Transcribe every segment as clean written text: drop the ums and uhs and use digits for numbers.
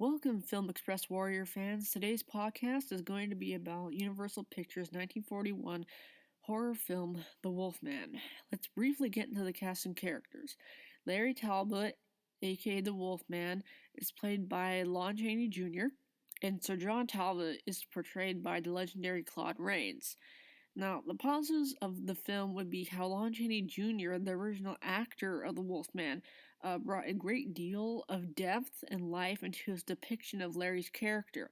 Welcome, Film Express Warrior fans. Today's podcast is going to be about Universal Pictures' 1941 horror film, The Wolfman. Let's briefly get into the cast and characters. Larry Talbot, aka The Wolfman, is played by Lon Chaney Jr., and Sir John Talbot is portrayed by the legendary Claude Rains. Now, the positives of the film would be how Lon Chaney Jr., the original actor of the Wolfman, brought a great deal of depth and life into his depiction of Larry's character,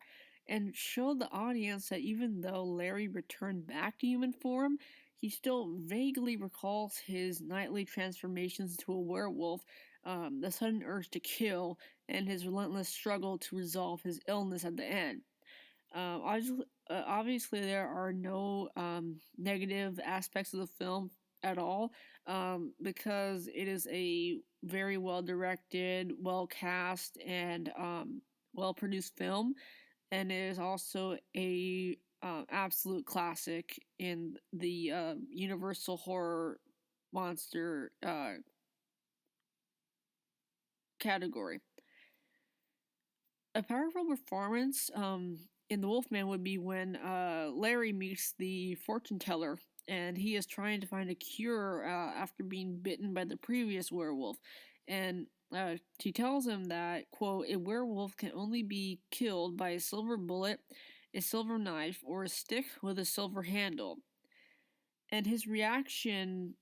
and showed the audience that even though Larry returned back to human form, he still vaguely recalls his nightly transformations into a werewolf, the sudden urge to kill, and his relentless struggle to resolve his illness at the end. Obviously, there are no negative aspects of the film at all, because it is a very well directed, well cast, and well produced film, and it is also a absolute classic in the Universal horror monster category. A powerful performance in The Wolfman would be when Larry meets the fortune teller, and he is trying to find a cure after being bitten by the previous werewolf. And she tells him that, quote, a werewolf can only be killed by a silver bullet, a silver knife, or a stick with a silver handle. And his reaction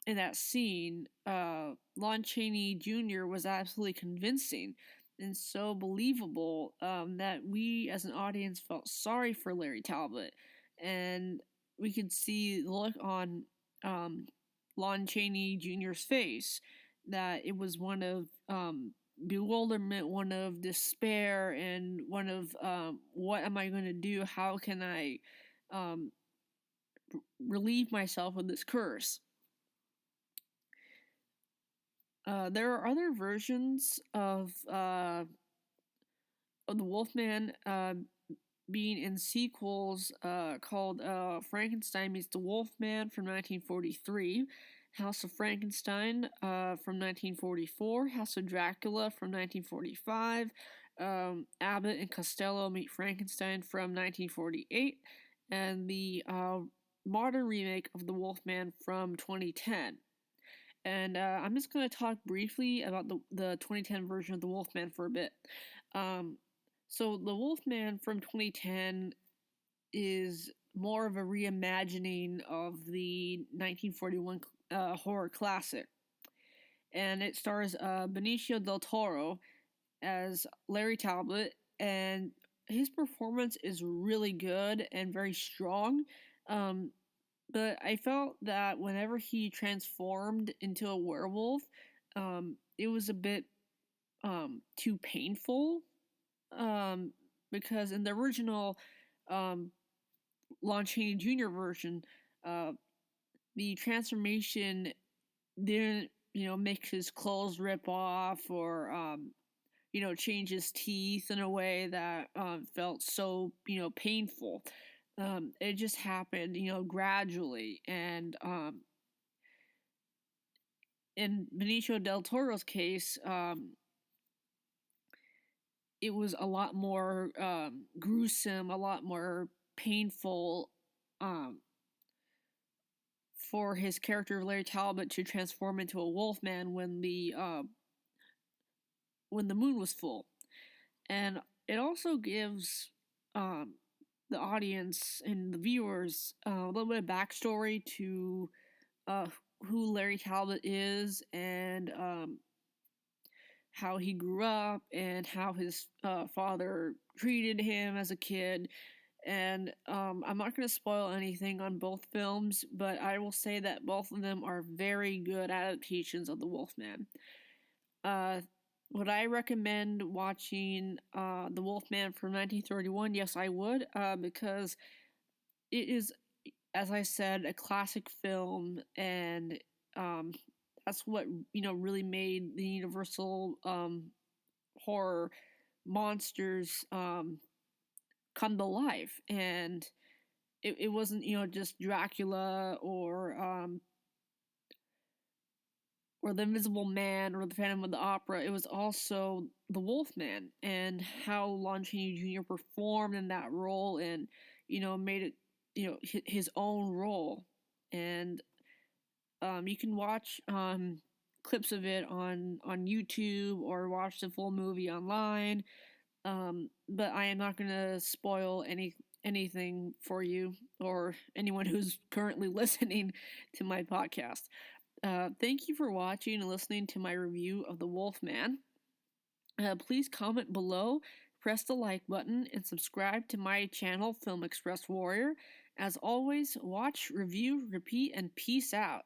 in that scene, Lon Chaney Jr. was absolutely convincing and so believable that we as an audience felt sorry for Larry Talbot. And we could see the look on Lon Chaney Jr.'s face that it was one of bewilderment, one of despair, and one of what am I going to do? How can I relieve myself of this curse? There are other versions of the Wolfman being in sequels called Frankenstein Meets the Wolfman from 1943, House of Frankenstein from 1944, House of Dracula from 1945, Abbott and Costello Meet Frankenstein from 1948, and the modern remake of The Wolfman from 2010. And I'm just going to talk briefly about the 2010 version of The Wolfman for a bit. So The Wolfman from 2010 is more of a reimagining of the 1941 horror classic. And it stars Benicio del Toro as Larry Talbot, and his performance is really good and very strong. But I felt that whenever he transformed into a werewolf, it was a bit too painful. Because in the original Lon Chaney Jr. version, the transformation didn't, make his clothes rip off or, change his teeth in a way that felt so, painful. It just happened, gradually. And in Benicio del Toro's case, it was a lot more gruesome, a lot more painful for his character Larry Talbot to transform into a wolfman when the moon was full. And it also gives the audience and the viewers a little bit of backstory to who Larry Talbot is, and how he grew up, and how his father treated him as a kid. And I'm not going to spoil anything on both films, but I will say that both of them are very good adaptations of The Wolfman. Would I recommend watching The Wolfman from 1931? Yes, I would, because it is, as I said, a classic film, and that's what really made the Universal horror monsters come to life. And it wasn't just Dracula or or the Invisible Man or the Phantom of the Opera, it was also the Wolfman, and how Lon Chaney Jr. performed in that role, and made it his own role. And you can watch clips of it on YouTube or watch the full movie online. But I am not going to spoil anything for you or anyone who's currently listening to my podcast. Thank you for watching and listening to my review of The Wolfman. Please comment below, press the like button, and subscribe to my channel, Film Express Warrior. As always, watch, review, repeat, and peace out.